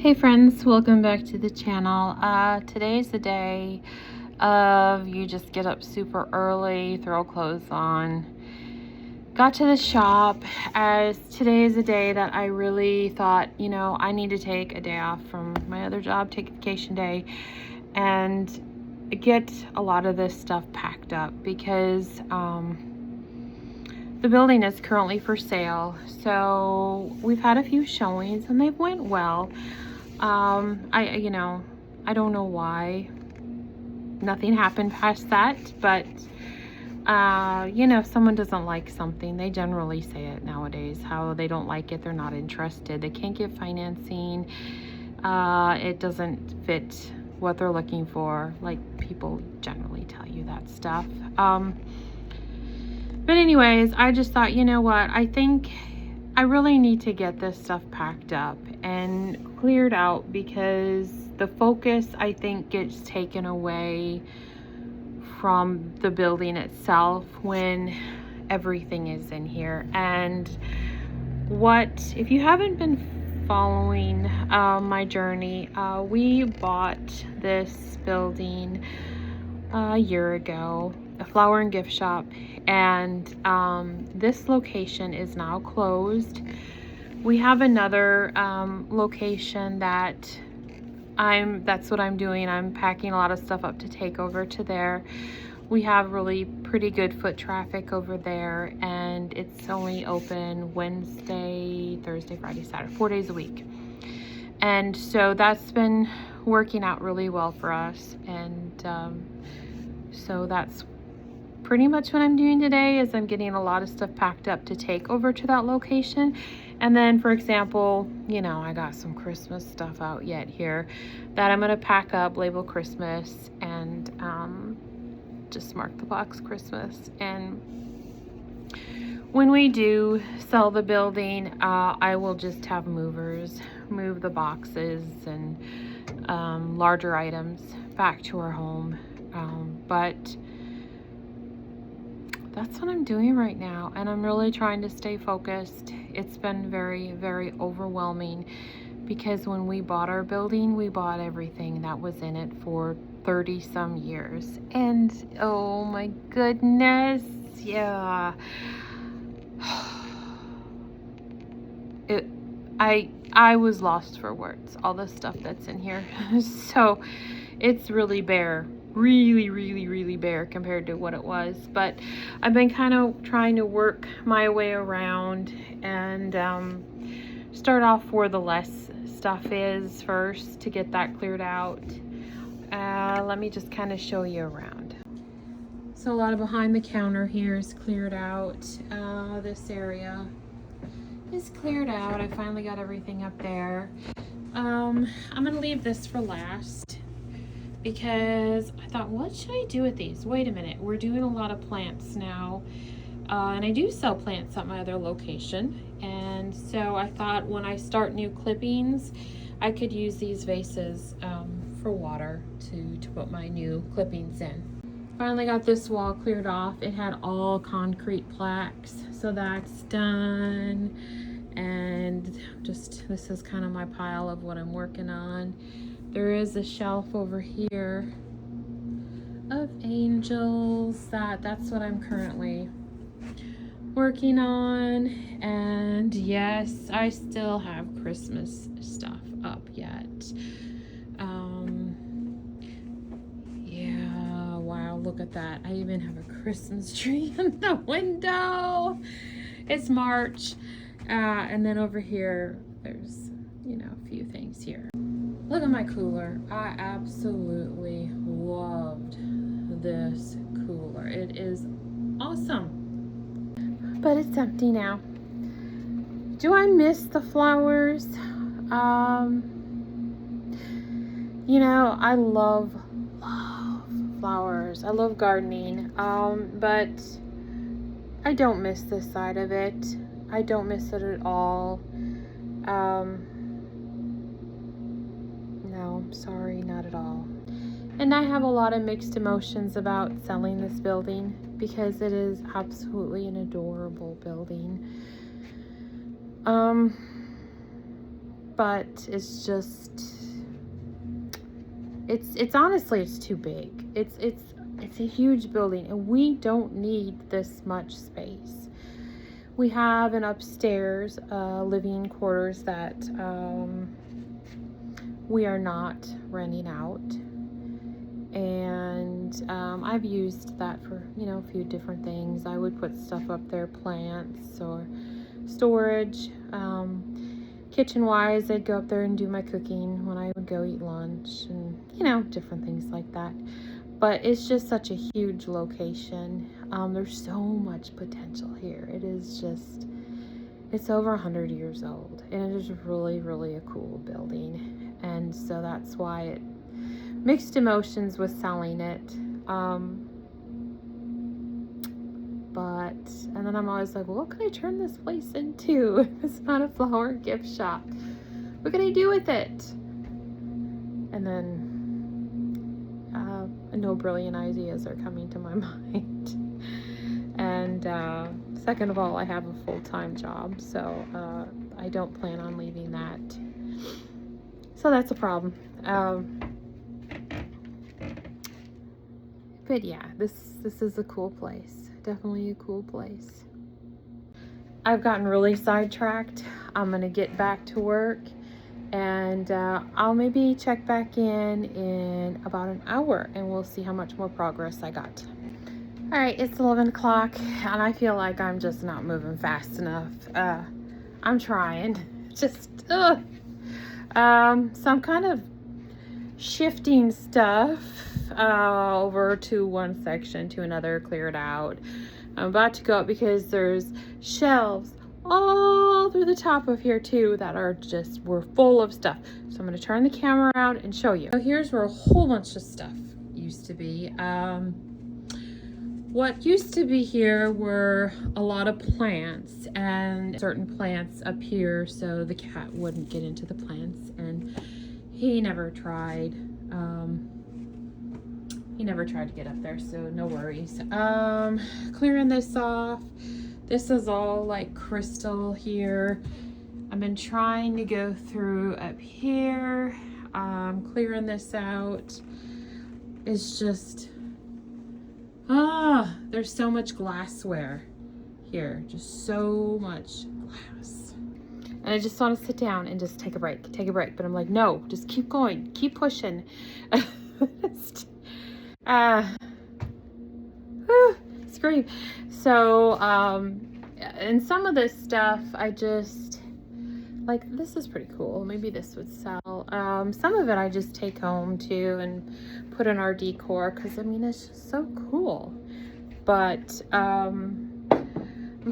Hey friends, welcome back to the channel. Today's the day of you just get up super early, throw clothes on. Got to the shop as today is a day that I really thought, I need to take a day off from my other job, take a vacation day, and get a lot of this stuff packed up because the building is currently for sale. So we've had a few showings and they've went well. I don't know why nothing happened past that, but if someone doesn't like something, they generally say it nowadays, how they don't like it, they're not interested, they can't get financing, it doesn't fit what they're looking for. Like, people generally tell you that stuff. But anyways, I just thought, you know what, I think I really need to get this stuff packed up and cleared out because the focus, I think, gets taken away from the building itself when everything is in here. And if you haven't been following my journey, we bought this building a year ago, a flower and gift shop, and this location is now closed. We have another location that's what I'm doing. I'm packing a lot of stuff up to take over to there. We have really pretty good foot traffic over there, and it's only open Wednesday, Thursday, Friday, Saturday, 4 days a week. And so that's been working out really well for us. And so that's pretty much what I'm doing today is I'm getting a lot of stuff packed up to take over to that location. And then, for example, I got some Christmas stuff out yet here that I'm going to pack up, label Christmas, and just mark the box Christmas. And when we do sell the building, I will just have movers move the boxes and larger items back to our home. But that's what I'm doing right now, and I'm really trying to stay focused. It's been very, very overwhelming because when we bought our building, we bought everything that was in it for 30 some years, and oh my goodness, yeah. I was lost for words, all the stuff that's in here. So it's really bare, really, really, really bare compared to what it was. But I've been kind of trying to work my way around and start off where the less stuff is first to get that cleared out. Let me just kind of show you around. So a lot of behind the counter here is cleared out. This area is cleared out. I finally got everything up there. I'm gonna leave this for last because I thought, what should I do with these? Wait a minute, we're doing a lot of plants now, and I do sell plants at my other location, and so I thought when I start new clippings, I could use these vases for water to put my new clippings in. Finally got this wall cleared off. It had all concrete plaques, so that's done. And just, this is kind of my pile of what I'm working on. There is a shelf over here of angels. That's what I'm currently working on. And yes, I still have Christmas stuff up yet. Yeah, wow, look at that. I even have a Christmas tree in the window. It's March. And then over here, there's, a few things here. Look at my cooler. I absolutely loved this cooler. It is awesome. But it's empty now. Do I miss the flowers? I love flowers. I love gardening. But I don't miss this side of it. I don't miss it at all. No, sorry, not at all. And I have a lot of mixed emotions about selling this building because it is absolutely an adorable building. but it's just, it's honestly, it's too big. It's a huge building, and we don't need this much space. We have an upstairs living quarters that we are not renting out, and I've used that for, you know, a few different things. I would put stuff up there, plants or storage. Kitchen wise, I'd go up there and do my cooking when I would go eat lunch, and, you know, different things like that. But it's just such a huge location. There's so much potential here. It is just, it's over 100 years old, and it is really, really a cool building. And so that's why it mixed emotions with selling it. And then I'm always like, well, what can I turn this place into if it's not a flower gift shop? What can I do with it? And then no brilliant ideas are coming to my mind. And second of all, I have a full-time job, so I don't plan on leaving that. So that's a problem. But yeah, this is a cool place. Definitely a cool place. I've gotten really sidetracked. I'm gonna get back to work, and I'll maybe check back in about an hour, and we'll see how much more progress I got. All right, it's 11 o'clock, and I feel like I'm just not moving fast enough. I'm trying, so I'm kind of shifting stuff over to one section to another, clear it out. I'm about to go up because there's shelves all through the top of here too that are just, we're full of stuff. So I'm going to turn the camera around and show you. So here's where a whole bunch of stuff used to be. What used to be here were a lot of plants, and certain plants up here so the cat wouldn't get into the plants, and he never tried. He never tried to get up there, so no worries. Clearing this off. This is all like crystal here. I've been trying to go through up here. Clearing this out. It's just, there's so much glassware here. Just so much glass. And I just want to sit down and just take a break. But I'm like, no, just keep going. Keep pushing. Scream. So, and some of this stuff, I just, like, this is pretty cool. Maybe this would sell. Some of it I just take home too and put in our decor, because, I mean, it's just so cool. But, I'm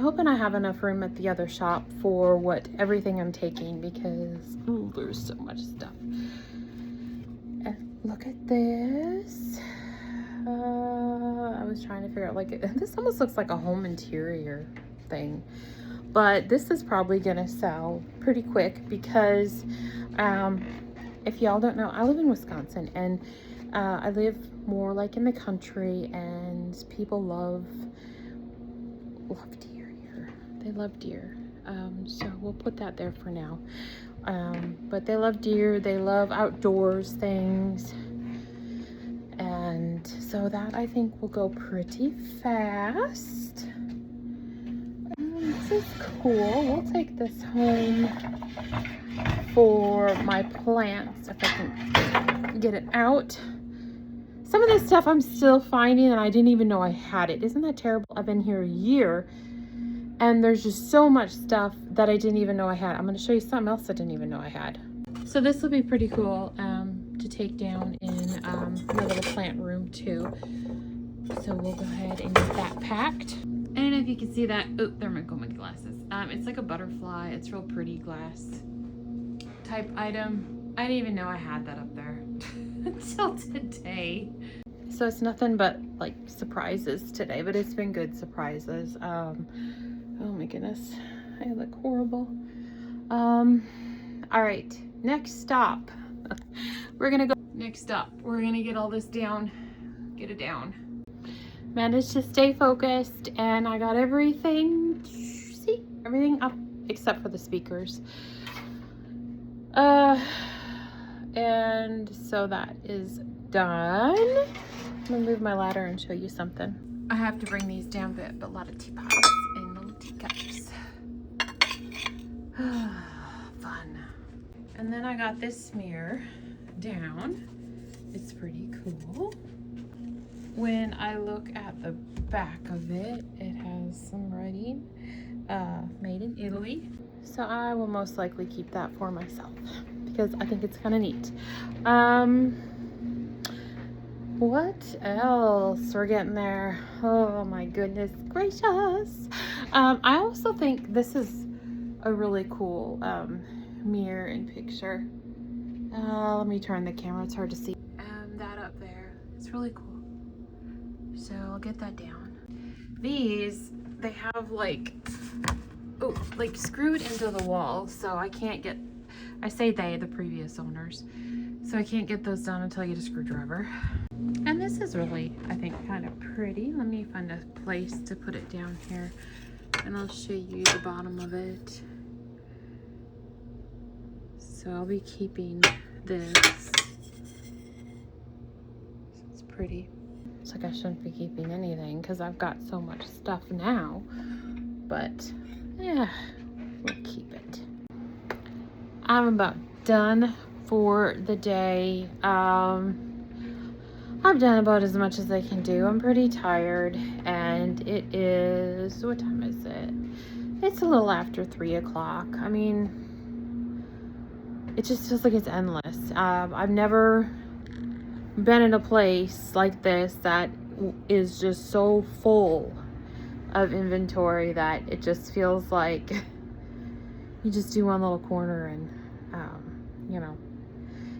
hoping I have enough room at the other shop for everything I'm taking, because, ooh, there's so much stuff. And look at this. I was trying to figure out, like, this almost looks like a home interior thing, but this is probably gonna sell pretty quick because if y'all don't know, I live in Wisconsin, and I live more like in the country, and people love deer here. They love deer, so we'll put that there for now. But they love deer, they love outdoors things. And so that, I think, will go pretty fast. This is cool. We'll take this home for my plants if I can get it out. Some of this stuff I'm still finding, and I didn't even know I had it. Isn't that terrible? I've been here a year, and there's just so much stuff that I didn't even know I had. I'm going to show you something else I didn't even know I had. So this will be pretty cool to take down in my little plant room too. So we'll go ahead and get that packed. I don't know if you can see that. Oh, there might go my glasses. It's like a butterfly. It's real pretty glass type item. I didn't even know I had that up there until today. So it's nothing but like surprises today, but it's been good surprises. Oh my goodness, I look horrible. All right, next stop. We're gonna go. Next up, we're gonna get all this down. Get it down. Managed to stay focused, and I got everything. See, everything up except for the speakers. And so that is done. I'm gonna move my ladder and show you something. I have to bring these down, but a lot of teapots and little teacups. Fun. And then I got this mirror down. It's pretty cool. When I look at the back of it, it has some writing, made in Italy. So I will most likely keep that for myself because I think it's kind of neat. What else? We're getting there. Oh my goodness gracious. I also think this is a really cool mirror and picture. Let me turn the camera, it's hard to see. That up there, it's really cool. So I'll get that down. These, they have like screwed into the wall, so I can't get, I say they, the previous owners, so I can't get those done until I get a screwdriver. And this is really, I think, kind of pretty. Let me find a place to put it down here and I'll show you the bottom of it. So I'll be keeping this. It's pretty. It's like I shouldn't be keeping anything because I've got so much stuff now, but yeah, we'll keep it. I'm about done for the day. I've done about as much as I can do. I'm pretty tired, and it is, what time is it? It's a little after 3 o'clock. I mean, it just feels like it's endless. I've never been in a place like this that is just so full of inventory that it just feels like you just do one little corner and you know,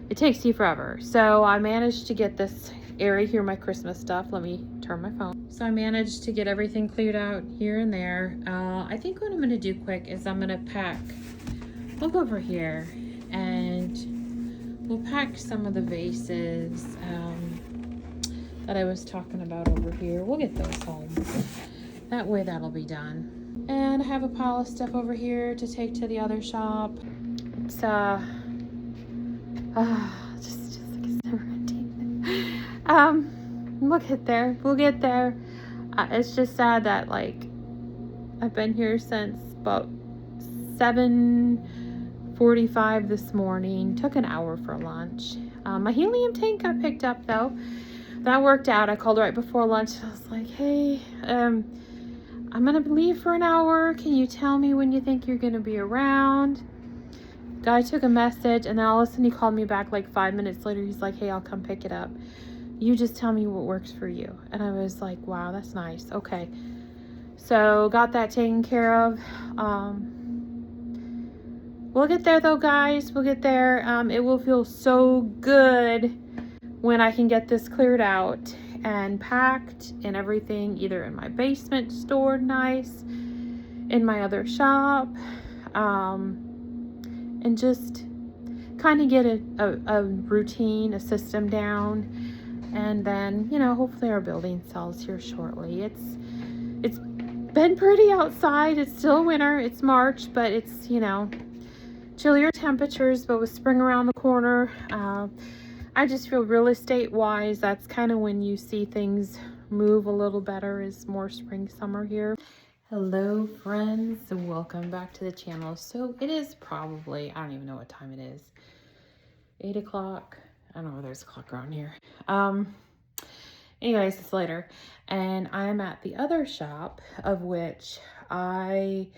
it takes you forever. So I managed to get this area here, my Christmas stuff. Let me turn my phone. So I managed to get everything cleared out here and there. I think what I'm gonna do quick is I'm gonna pack, we'll go over here and we'll pack some of the vases that I was talking about over here. We'll get those home. That way that'll be done. And I have a pile of stuff over here to take to the other shop. It's just like it's never ending. We'll get there. We'll get there. It's just sad that like I've been here since about 7:45 this morning. Took an hour for lunch. My helium tank got picked up though. That worked out. I called right before lunch. I was like, hey, I'm gonna leave for an hour. Can you tell me when you think you're gonna be around? Guy took a message and then all of a sudden he called me back like 5 minutes later. He's like, hey, I'll come pick it up. You just tell me what works for you. And I was like, wow, that's nice. Okay. So got that taken care of. We'll get there though, guys. We'll get there. It will feel so good when I can get this cleared out and packed and everything, either in my basement stored nice, in my other shop, and just kind of get a routine, a system down, and then, you know, hopefully our building sells here shortly. It's been pretty outside. It's still winter. It's March, but it's, you know, chillier temperatures, but with spring around the corner, I just feel real estate wise, that's kind of when you see things move a little better, is more spring, summer here. Hello friends, welcome back to the channel. So it is probably, I don't even know what time it is, 8 o'clock. I don't know, there's a clock around here. Anyways, it's later and I'm at the other shop, of which I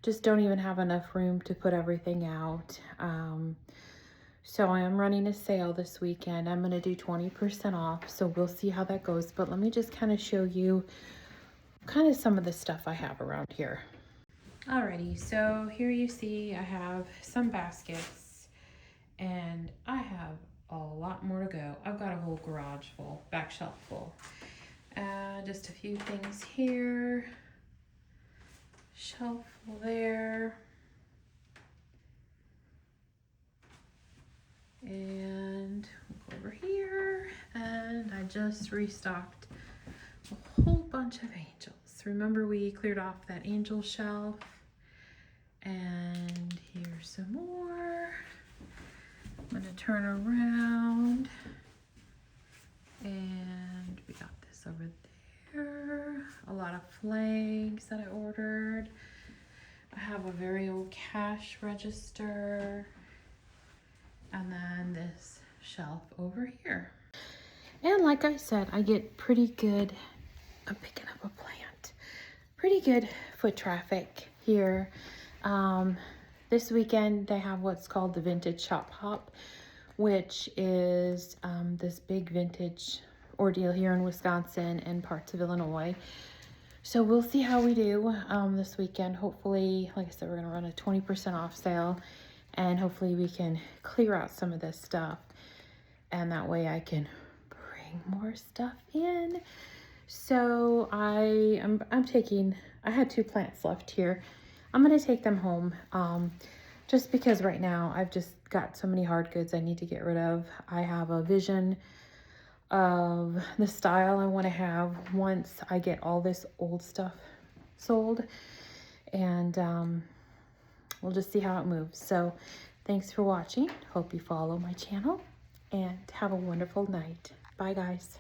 just don't even have enough room to put everything out. So I am running a sale this weekend. I'm going to do 20% off. So we'll see how that goes. But let me just kind of show you kind of some of the stuff I have around here. Alrighty, so here you see I have some baskets and I have a lot more to go. I've got a whole garage full, back shelf full. Just a few things here. Shelf there. And we'll go over here, and I just restocked a whole bunch of angels. Remember we cleared off that angel shelf, and here's some more. I'm gonna turn around, and we got this over there. A lot of flags that I ordered. I have a very old cash register, and then this shelf over here. And like I said, I get pretty good, I'm picking up a plant, pretty good foot traffic here. This weekend they have what's called the Vintage Shop Hop, which is this big vintage ordeal here in Wisconsin and parts of Illinois. So we'll see how we do this weekend. Hopefully, like I said, we're gonna run a 20% off sale, and hopefully we can clear out some of this stuff, and that way I can bring more stuff in. So I'm taking, I had 2 plants left here. I'm gonna take them home, just because right now I've just got so many hard goods I need to get rid of. I have a vision of the style I want to have once I get all this old stuff sold, and we'll just see how it moves. So thanks for watching. Hope you follow my channel, and have a wonderful night. Bye guys.